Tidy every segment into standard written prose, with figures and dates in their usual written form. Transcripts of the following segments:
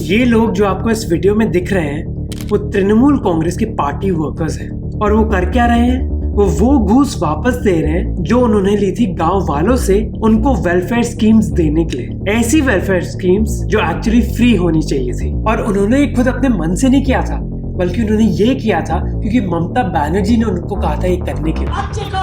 ये लोग जो आपको इस वीडियो में दिख रहे हैं वो तृणमूल कांग्रेस के पार्टी वर्कर्स हैं। और वो कर क्या रहे हैं? वो घूस वापस दे रहे हैं जो उन्होंने ली थी गांव वालों से उनको वेलफेयर स्कीम्स देने के लिए। ऐसी वेलफेयर स्कीम्स जो एक्चुअली फ्री होनी चाहिए थी। और उन्होंने खुद अपने मन से नहीं किया था, बल्कि उन्होंने ये किया था क्योंकि ममता बनर्जी ने उनको कहा था ये करने के लिए।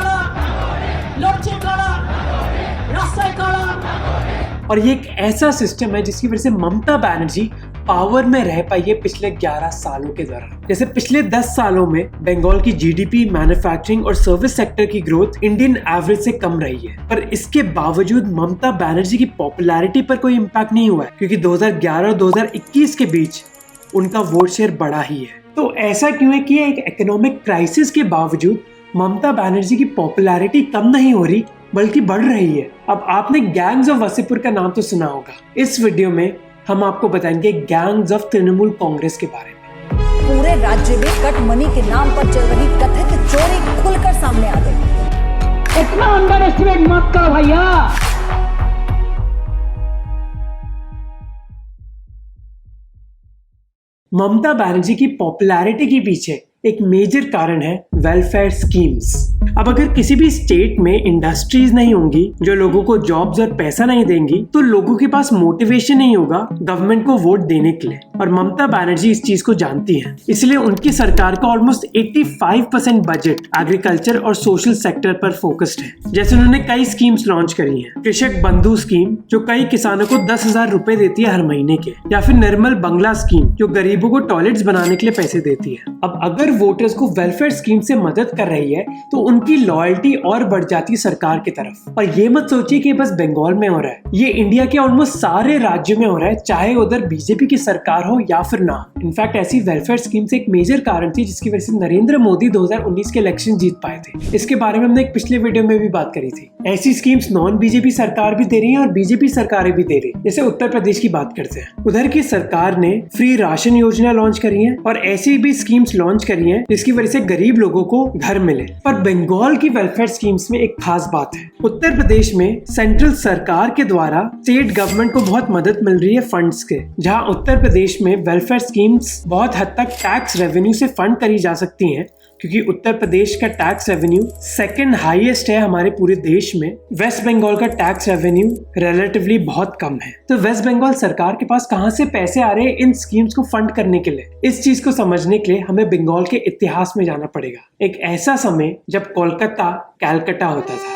और ये एक ऐसा सिस्टम है जिसकी वजह से ममता बनर्जी पावर में रह पाई है पिछले 11 सालों के दौरान। जैसे पिछले 10 सालों में बंगाल की जीडीपी, मैन्युफैक्चरिंग और सर्विस सेक्टर की ग्रोथ इंडियन एवरेज से कम रही है, पर इसके बावजूद ममता बनर्जी की पॉपुलैरिटी पर कोई इम्पैक्ट नहीं हुआ है, क्योंकि 2011 और 2021 के बीच उनका वोट शेयर बढ़ा ही है। तो ऐसा क्यों है कि एक इकोनॉमिक क्राइसिस के बावजूद ममता बनर्जी की पॉपुलैरिटी कम नहीं हो रही बल्कि बढ़ रही है। अब आपने गैंग्स ऑफ वसीपुर का नाम तो सुना होगा। इस वीडियो में हम आपको बताएंगे गैंग्स ऑफ तृणमूल कांग्रेस के बारे में। पूरे राज्य में कट मनी के नाम पर चल रही कथित चोरी खुलकर सामने आ गई। इतना अंडर एस्टिमेट मत करो भैया। ममता बनर्जी की पॉपुलैरिटी के पीछे एक मेजर कारण है वेलफेयर स्कीम्स। अब अगर किसी भी स्टेट में इंडस्ट्रीज नहीं होंगी जो लोगों को जॉब्स और पैसा नहीं देंगी, तो लोगों के पास मोटिवेशन नहीं होगा गवर्नमेंट को वोट देने के लिए। और ममता बनर्जी इस चीज को जानती है, इसलिए उनकी सरकार का ऑलमोस्ट 85% बजट एग्रीकल्चर और सोशल सेक्टर पर फोकस्ड है। जैसे उन्होंने कई स्कीम्स लॉन्च करी हैं। कृषक बंधु स्कीम जो कई किसानों को 10,000 रुपए देती है हर महीने के, या फिर निर्मल बंगला स्कीम जो गरीबों को टॉयलेट्स बनाने के लिए पैसे देती है। अब अगर वोटर्स को वेलफेयर स्कीम से मदद कर रही है तो उनकी लॉयल्टी और बढ़ जाती है सरकार की तरफ। और ये मत सोचिए कि बस बंगाल में हो रहा है, ये इंडिया के ऑलमोस्ट सारे राज्यों में हो रहा है, चाहे उधर बीजेपी की सरकार हो या फिर ना। इनफैक्ट ऐसी वेलफेयर स्कीम से एक मेजर कारण थी जिसकी वजह से नरेंद्र मोदी 2019 के इलेक्शन जीत पाए थे। इसके बारे में हमने एक पिछले वीडियो में भी बात करी थी। ऐसी स्कीम्स नॉन बीजेपी सरकार भी दे रही है और बीजेपी सरकारें भी दे रही है। जैसे उत्तर प्रदेश की बात करते हैं, उधर की सरकार ने फ्री राशन योजना लॉन्च करी है और ऐसी भी स्कीम्स लॉन्च करी है जिसकी वजह से गरीब लोगों को घर मिले। पर बंगाल की वेलफेयर स्कीम्स में एक खास बात है। उत्तर प्रदेश में सेंट्रल सरकार के द्वारा स्टेट गवर्नमेंट को बहुत मदद मिल रही है फंड्स के, जहां उत्तर प्रदेश में वेलफेयर स्कीम्स बहुत हद तक टैक्स रेवेन्यू से फंड करी जा सकती हैं, क्योंकि उत्तर प्रदेश का टैक्स रेवेन्यू सेकंड हाईएस्ट है हमारे पूरे देश में। वेस्ट बंगाल का टैक्स रेवेन्यू रिलेटिवली बहुत कम है। तो वेस्ट बंगाल सरकार के पास कहां से पैसे आ रहे हैं इन स्कीम्स को फंड करने के लिए? इस चीज को समझने के लिए हमें बंगाल के इतिहास में जाना पड़ेगा। एक ऐसा समय जब कोलकाता कैलकाटा होता था।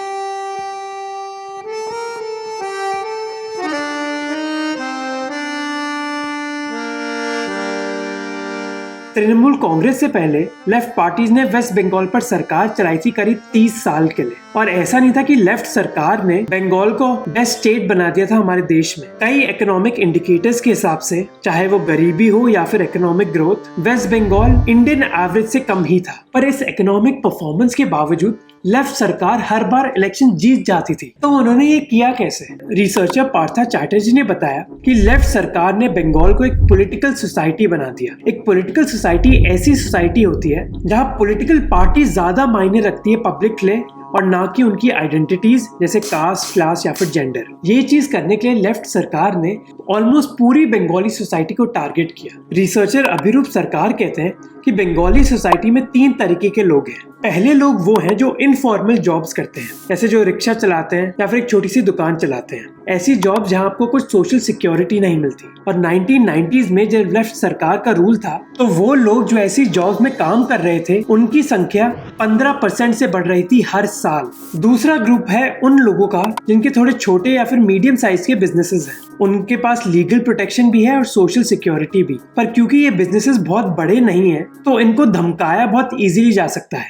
तृणमूल कांग्रेस से पहले लेफ्ट पार्टीज ने वेस्ट बंगाल पर सरकार चलाई थी करीब 30 साल के लिए। और ऐसा नहीं था कि लेफ्ट सरकार ने बंगाल को बेस्ट स्टेट बना दिया था हमारे देश में। कई इकोनॉमिक इंडिकेटर्स के हिसाब से, चाहे वो गरीबी हो या फिर economic growth, West Bengal Indian average से कम ही था। पर इस इकोनॉमिक परफॉर्मेंस के बावजूद लेफ्ट सरकार हर बार इलेक्शन जीत जाती थी। तो उन्होंने ये किया कैसे? रिसर्चर पार्था चैटर्जी ने बताया कि लेफ्ट सरकार ने बंगाल को एक पॉलिटिकल सोसाइटी बना दिया। एक पॉलिटिकल सोसाइटी ऐसी सोसाइटी होती है जहां पॉलिटिकल पार्टी ज्यादा मायने रखती है पब्लिक के लिए और ना कि उनकी आइडेंटिटीज जैसे कास्ट, क्लास या फिर जेंडर। ये चीज करने के लिए लेफ्ट सरकार ने ऑलमोस्ट पूरी बंगाली सोसाइटी को टारगेट किया। रिसर्चर अभिरूप सरकार कहते हैं कि बंगाली सोसाइटी में 3 तरीके के लोग हैं। पहले लोग वो हैं जो इनफॉर्मल जॉब्स करते हैं, जैसे जो रिक्शा चलाते हैं या फिर एक छोटी सी दुकान चलाते हैं। ऐसी जॉब जहां आपको कुछ सोशल सिक्योरिटी नहीं मिलती। और 1990s में जब लेफ्ट सरकार का रूल था तो वो लोग जो ऐसी जॉब्स में काम कर रहे थे उनकी संख्या 15% से बढ़ रही थी हर साल। दूसरा ग्रुप है उन लोगों का जिनके थोड़े छोटे या फिर मीडियम साइज के बिजनेसेस हैं। उनके पास लीगल प्रोटेक्शन भी है और सोशल सिक्योरिटी भी, पर क्योंकि ये बिजनेसेस बहुत बड़े नहीं है तो इनको धमकाया बहुत इजीली जा सकता है।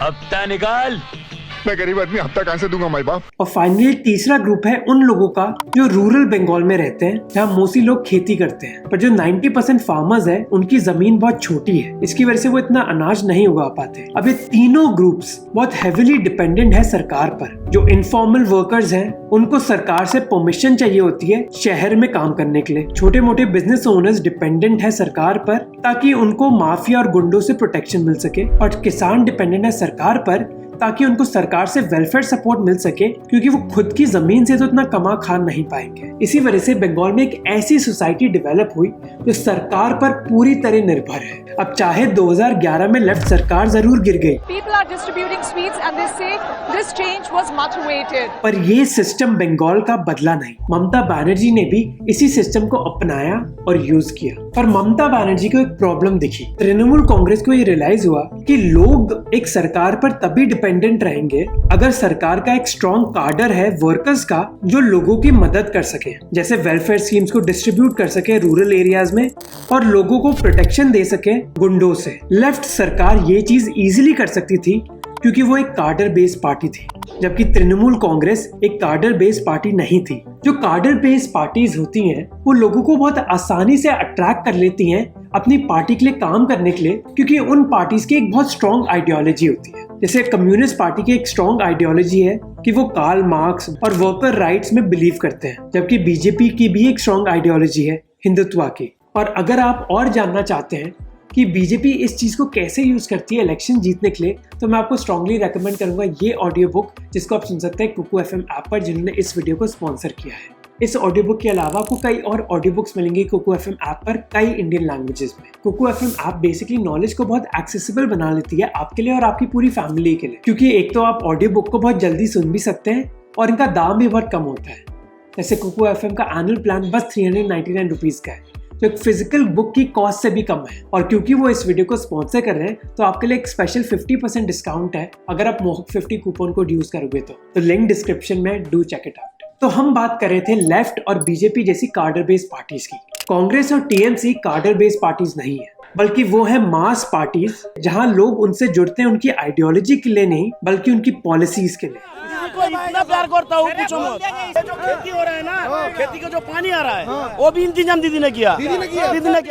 हफ्ता निकाल, मैं गरीब आदमी हफ्ता कहां से दूंगा माई बाप। और फाइनली तीसरा ग्रुप है उन लोगों का जो रूरल बंगाल में रहते हैं, जहाँ मोस्टली लोग खेती करते हैं, पर जो 90% फार्मर्स है उनकी जमीन बहुत छोटी है, इसकी वजह से वो इतना अनाज नहीं उगा पाते। अब ये तीनों ग्रुप्स बहुत हेविली डिपेंडेंट है सरकार पर। जो इनफॉर्मल वर्कर्स हैं उनको सरकार से परमिशन चाहिए होती है शहर में काम करने के लिए। छोटे मोटे बिजनेस ओनर्स डिपेंडेंट है सरकार पर ताकि उनको माफिया और गुंडों से प्रोटेक्शन मिल सके। और किसान डिपेंडेंट है सरकार पर ताकि उनको सरकार से वेलफेयर सपोर्ट मिल सके, क्योंकि वो खुद की जमीन से तो इतना कमा खा नहीं पाएंगे। इसी वजह से बंगाल में एक ऐसी सोसाइटी डेवलप हुई जो सरकार पर पूरी तरह निर्भर है। अब चाहे 2011 में लेफ्ट सरकार जरूर गिर गई, People are distributing sweets and they say this change was much awaited. पर ये सिस्टम बंगाल का बदला नहीं। ममता बनर्जी ने भी इसी सिस्टम को अपनाया और यूज किया। पर ममता बनर्जी को एक प्रॉब्लम दिखी। तृणमूल कांग्रेस को ये रियलाइज हुआ कि लोग एक सरकार पर तभी डिपेंडेंट रहेंगे अगर सरकार का एक स्ट्रॉन्ग कार्डर है वर्कर्स का, जो लोगों की मदद कर सके, जैसे वेलफेयर स्कीम्स को डिस्ट्रीब्यूट कर सके रूरल एरियाज में और लोगों को प्रोटेक्शन दे सके गुंडों से। लेफ्ट सरकार ये चीज इजीली कर सकती थी क्योंकि वो एक कार्डर बेस्ड पार्टी थी, जबकि तृणमूल कांग्रेस एक कार्डर बेस्ड पार्टी नहीं थी। जो कार्डर बेस्ड पार्टीज होती हैं वो लोगों को बहुत आसानी से अट्रैक्ट कर लेती हैं अपनी पार्टी के लिए काम करने के लिए, क्योंकि उन पार्टीज की एक बहुत स्ट्रॉन्ग आइडियोलॉजी होती है। जैसे कम्युनिस्ट पार्टी की एक स्ट्रॉन्ग आइडियोलॉजी है कि वो कार्ल मार्क्स और वर्कर राइट्स में बिलीव करते हैं, जबकि बीजेपी की भी एक स्ट्रॉन्ग आइडियोलॉजी है हिंदुत्व की। और अगर आप और जानना चाहते हैं कि बीजेपी इस चीज को कैसे यूज करती है इलेक्शन जीतने के लिए, तो मैं आपको स्ट्रांगली रेकमेंड करूंगा ये ऑडियो बुक, जिसको आप सुन सकते हैं कुकू एफएम ऐप पर, जिन्होंने इस वीडियो को स्पॉन्सर किया है। इस ऑडियो बुक के अलावा आपको कई और ऑडियो बुक्स मिलेंगे कुकू एफएम ऐप पर कई इंडियन लैंग्वेजेस में। Kuku FM app basically knowledge को बहुत एक्सेसिबल बना लेती है आपके लिए और आपकी पूरी फैमिली के लिए, क्योंकि एक तो आप ऑडियो बुक को बहुत जल्दी सुन भी सकते हैं और इनका दाम भी बहुत कम होता है। जैसे कुकू एफएम का एनुअल प्लान बस 399 रुपीज का है, जो एक फिजिकल बुक की कॉस्ट से भी कम है। और क्योंकि वो इस वीडियो को स्पॉन्सर कर रहे हैं तो आपके लिए एक स्पेशल 50% डिस्काउंट है अगर आप मोहक 50 कूपन कोड यूज करोगे तो लिंक डिस्क्रिप्शन में, डू चेक इट आउट। तो हम बात कर रहे थे लेफ्ट और बीजेपी जैसी कार्डर बेस्ड पार्टीज की। कांग्रेस और टीएमसी कार्डर बेस्ड पार्टीज नहीं है, बल्कि वो है मास पार्टीज, जहां लोग उनसे जुड़ते हैं उनकी आइडियोलॉजी के लिए नहीं, बल्कि उनकी पॉलिसीज के लिए। इतना प्यार करता हूँ, पूछो मत। ये जो खेती हो रहा है ना, खेती का जो पानी आ रहा है, वो भी इंतजाम दीदी ने किया।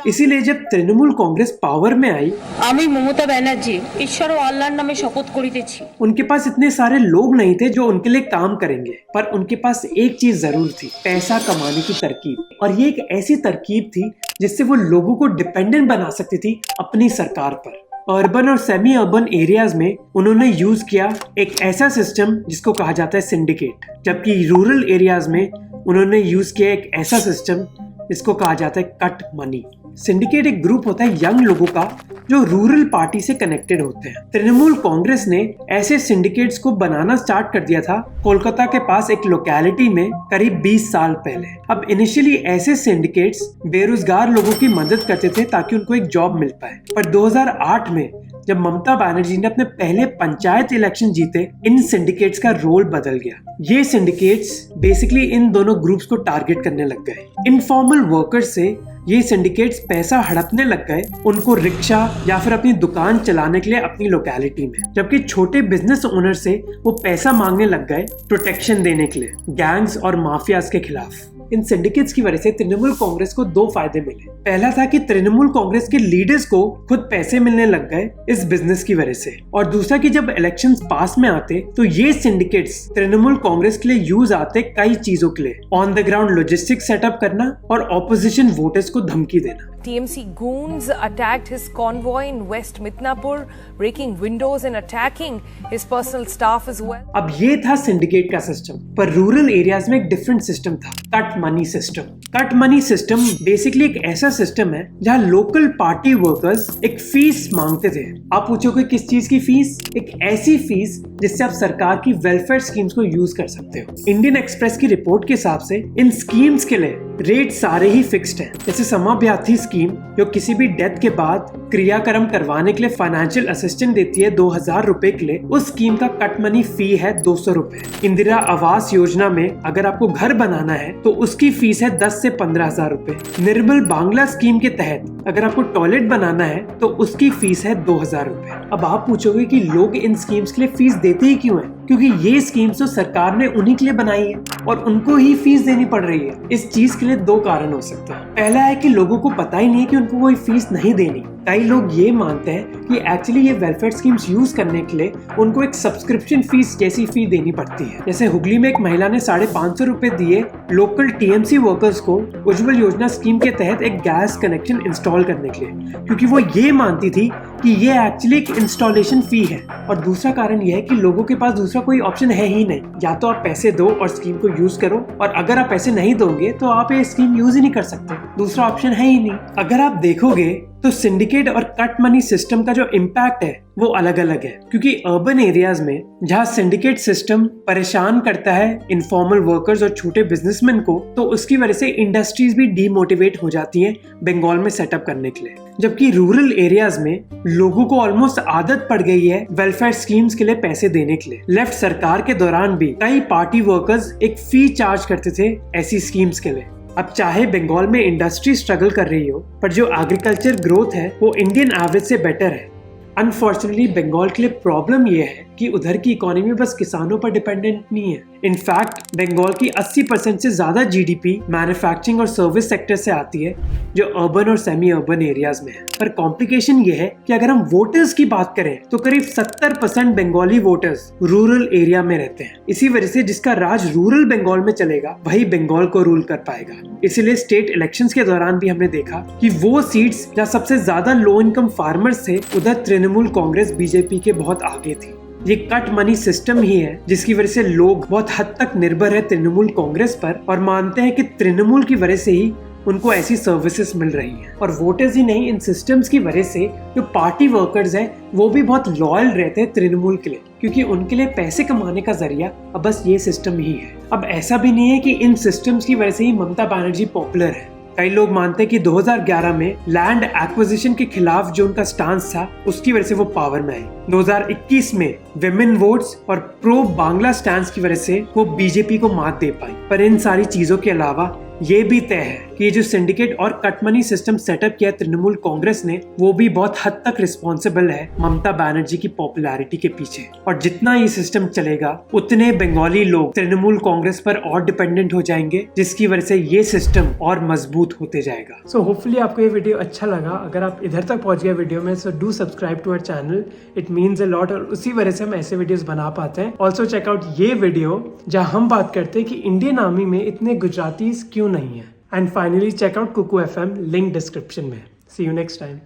इसीलिए जब तृणमूल कांग्रेस पावर में आई, আমি মমতা ব্যানার্জি ঈশ্বর ও আল্লাহর নামে শপথ করিতেছি, उनके पास इतने सारे लोग नहीं थे जो उनके लिए काम करेंगे, पर उनके पास एक चीज जरूर थी, पैसा कमाने की तरकीब। और ये एक ऐसी तरकीब थी जिससे वो लोगों को डिपेंडेंट बना सकती थी अपनी सरकार पर। अर्बन और सेमी अर्बन एरियाज में उन्होंने यूज किया एक ऐसा सिस्टम जिसको कहा जाता है सिंडिकेट, जबकि रूरल एरियाज में उन्होंने यूज किया एक ऐसा सिस्टम जिसको कहा जाता है कट मनी। सिंडिकेट एक ग्रुप होता है यंग लोगों का जो रूरल पार्टी से कनेक्टेड होते हैं। तृणमूल कांग्रेस ने ऐसे सिंडिकेट्स को बनाना स्टार्ट कर दिया था कोलकाता के पास एक लोकेलिटी में करीब 20 साल पहले। अब इनिशियली ऐसे सिंडिकेट्स बेरोजगार लोगों की मदद करते थे ताकि उनको एक जॉब मिल पाए, पर 2008 में जब ममता बनर्जी ने अपने पहले पंचायत इलेक्शन जीते, इन सिंडिकेट्स का रोल बदल गया। ये सिंडिकेट्स बेसिकली इन दोनों ग्रुप्स को टारगेट करने लग गए। इनफॉर्मल वर्कर्स से ये सिंडिकेट्स पैसा हड़पने लग गए उनको रिक्शा या फिर अपनी दुकान चलाने के लिए अपनी लोकेलिटी में, जबकि छोटे बिजनेस ओनर से वो पैसा मांगने लग गए प्रोटेक्शन देने के लिए गैंग्स और माफियाज के खिलाफ। इन सिंडिकेट्स की वजह से तृणमूल कांग्रेस को दो फायदे मिले। पहला था कि तृणमूल कांग्रेस के लीडर्स को खुद पैसे मिलने लग गए इस बिजनेस की वजह से, और दूसरा कि जब इलेक्शंस पास में आते तो ये सिंडिकेट्स तृणमूल कांग्रेस के लिए यूज आते कई चीजों के लिए, on the ground logistics setup करना और ऑपोजिशन वोटर्स को धमकी देना। TMC goons attacked his convoy in West Midnapur, breaking windows and attacking his personal staff as well. अब ये था सिंडिकेट का सिस्टम, पर रूरल एरियाज में एक डिफरेंट सिस्टम था, cut money system. Cut money system basically एक ऐसा सिस्टम है जहाँ लोकल पार्टी वर्कर्स एक फीस मांगते थे। आप पूछोगे किस चीज की फीस? एक ऐसी फीस जिससे आप सरकार की वेलफेयर स्कीम्स को यूज कर सकते हो। इंडियन एक्सप्रेस की रिपोर्ट के हिसाब से इन स्कीम्स के लिए रेट सारे ही फिक्स्ड हैं। जैसे समाभ्याथी स्कीम जो किसी भी डेथ के बाद क्रियाक्रम करवाने के लिए फाइनेंशियल असिस्टेंस देती है 2000 रुपए के लिए, उस स्कीम का कट मनी फी है 200 रुपए। इंदिरा आवास योजना में अगर आपको घर बनाना है तो उसकी फीस है 10 से 15,000 रुपए। निर्मल बांग्ला स्कीम के तहत अगर आपको टॉयलेट बनाना है तो उसकी फीस है 2000 रुपए। अब आप पूछोगे कि लोग इन स्कीम्स के लिए फीस देते ही क्यों हैं? क्योंकि ये स्कीम्स तो सरकार ने उन्हीं के लिए बनाई है और उनको ही फीस देनी पड़ रही है। इस चीज के लिए दो कारण हो सकते हैं। पहला है कि लोगों को पता ही नहीं है कि उनको कोई फीस नहीं देनी। कई लोग ये मानते हैं कि एक्चुअली ये वेलफेयर स्कीम्स यूज करने के लिए उनको एक सब्सक्रिप्शन फीस जैसी फी देनी पड़ती है। जैसे हुगली में एक महिला ने 550 रुपए दिए लोकल टीएमसी वर्कर्स को उज्जवल योजना स्कीम के तहत एक गैस कनेक्शन इंस्टॉल इंस्टॉल करने के लिए, क्योंकि वो ये मानती थी कि ये एक्चुअली एक इंस्टॉलेशन फी है। और दूसरा कारण ये है कि लोगों के पास दूसरा कोई ऑप्शन है ही नहीं, या तो आप पैसे दो और स्कीम को यूज करो, और अगर आप पैसे नहीं दोगे तो आप ये स्कीम यूज ही नहीं कर सकते, दूसरा ऑप्शन है ही नहीं। अगर आप देखोगे तो सिंडिकेट और कट मनी सिस्टम का जो इम्पैक्ट है वो अलग अलग है, क्योंकि अर्बन एरियाज में जहाँ सिंडिकेट सिस्टम परेशान करता है इनफॉर्मल वर्कर्स और छोटे बिजनेसमैन को, तो उसकी वजह से इंडस्ट्रीज भी डीमोटिवेट हो जाती हैं बंगाल में सेटअप करने के लिए। जबकि रूरल एरियाज में लोगों को ऑलमोस्ट आदत पड़ गई है वेलफेयर स्कीम्स के लिए पैसे देने के लिए। लेफ्ट सरकार के दौरान भी कई पार्टी वर्कर्स एक फी चार्ज करते थे ऐसी स्कीम्स के लिए। अब चाहे बंगाल में इंडस्ट्री स्ट्रगल कर रही हो, पर जो एग्रीकल्चर ग्रोथ है वो इंडियन एवरेज से बेटर है। अनफॉर्चुनेटली बंगाल के लिए प्रॉब्लम यह है कि उधर की इकोनॉमी बस किसानों पर डिपेंडेंट नहीं है। इनफैक्ट बंगाल की 80% से ज्यादा जीडीपी मैन्युफैक्चरिंग और सर्विस सेक्टर से आती है, जो अर्बन और सेमी अर्बन एरियाज में है। पर कॉम्प्लिकेशन ये है कि अगर हम वोटर्स की बात करें तो करीब 70% बंगाली वोटर्स रूरल एरिया में रहते हैं। इसी वजह से जिसका राज रूरल बंगाल में चलेगा वही बंगाल को रूल कर पाएगा। इसीलिए स्टेट इलेक्शंस के दौरान भी हमने देखा कि वो सीट्स जहाँ सबसे ज्यादा लो इनकम फार्मर्स थे, उधर तृणमूल कांग्रेस बीजेपी के बहुत आगे थी। ये कट मनी सिस्टम ही है जिसकी वजह से लोग बहुत हद तक निर्भर है तृणमूल कांग्रेस पर, और मानते हैं कि तृणमूल की वजह से ही उनको ऐसी सर्विसेज मिल रही हैं। और वोटर्स ही नहीं, इन सिस्टम्स की वजह से जो पार्टी वर्कर्स हैं वो भी बहुत लॉयल रहते हैं तृणमूल के लिए, क्योंकि उनके लिए पैसे कमाने का जरिया अब बस ये सिस्टम ही है। अब ऐसा भी नहीं है कि इन सिस्टम्स की वजह से ही ममता बनर्जी पॉपुलर है। कई लोग मानते हैं कि 2011 में लैंड एक्विजिशन के खिलाफ जो उनका स्टांस था उसकी वजह से वो पावर में आई। 2021 में विमेन वोट्स और प्रो बांग्ला स्टैंस की वजह से वो बीजेपी को मात दे पाई। पर इन सारी चीजों के अलावा ये भी तय है कि ये जो सिंडिकेट और कट मनी सिस्टम सेटअप किया तृणमूल कांग्रेस ने, वो भी बहुत हद तक रिस्पॉन्सिबल है ममता बनर्जी की पॉपुलैरिटी के पीछे। और जितना ये सिस्टम चलेगा उतने बंगाली लोग तृणमूल कांग्रेस पर और डिपेंडेंट हो जाएंगे, जिसकी वजह से ये सिस्टम और मजबूत होते जाएगा। सो होपफुली आपको ये वीडियो अच्छा लगा। अगर आप इधर तक पहुंच गए वीडियो में, so do subscribe to our channel, it means a lot. और उसी वजह से हम ऐसे वीडियोस बना पाते हैं। ऑल्सो चेकआउट ये वीडियो जहाँ हम बात करते हैं कि इंडियन आर्मी में इतने गुजरातीज क्यों नहीं है। And finally, check out Kuku FM, link description में. See you next time.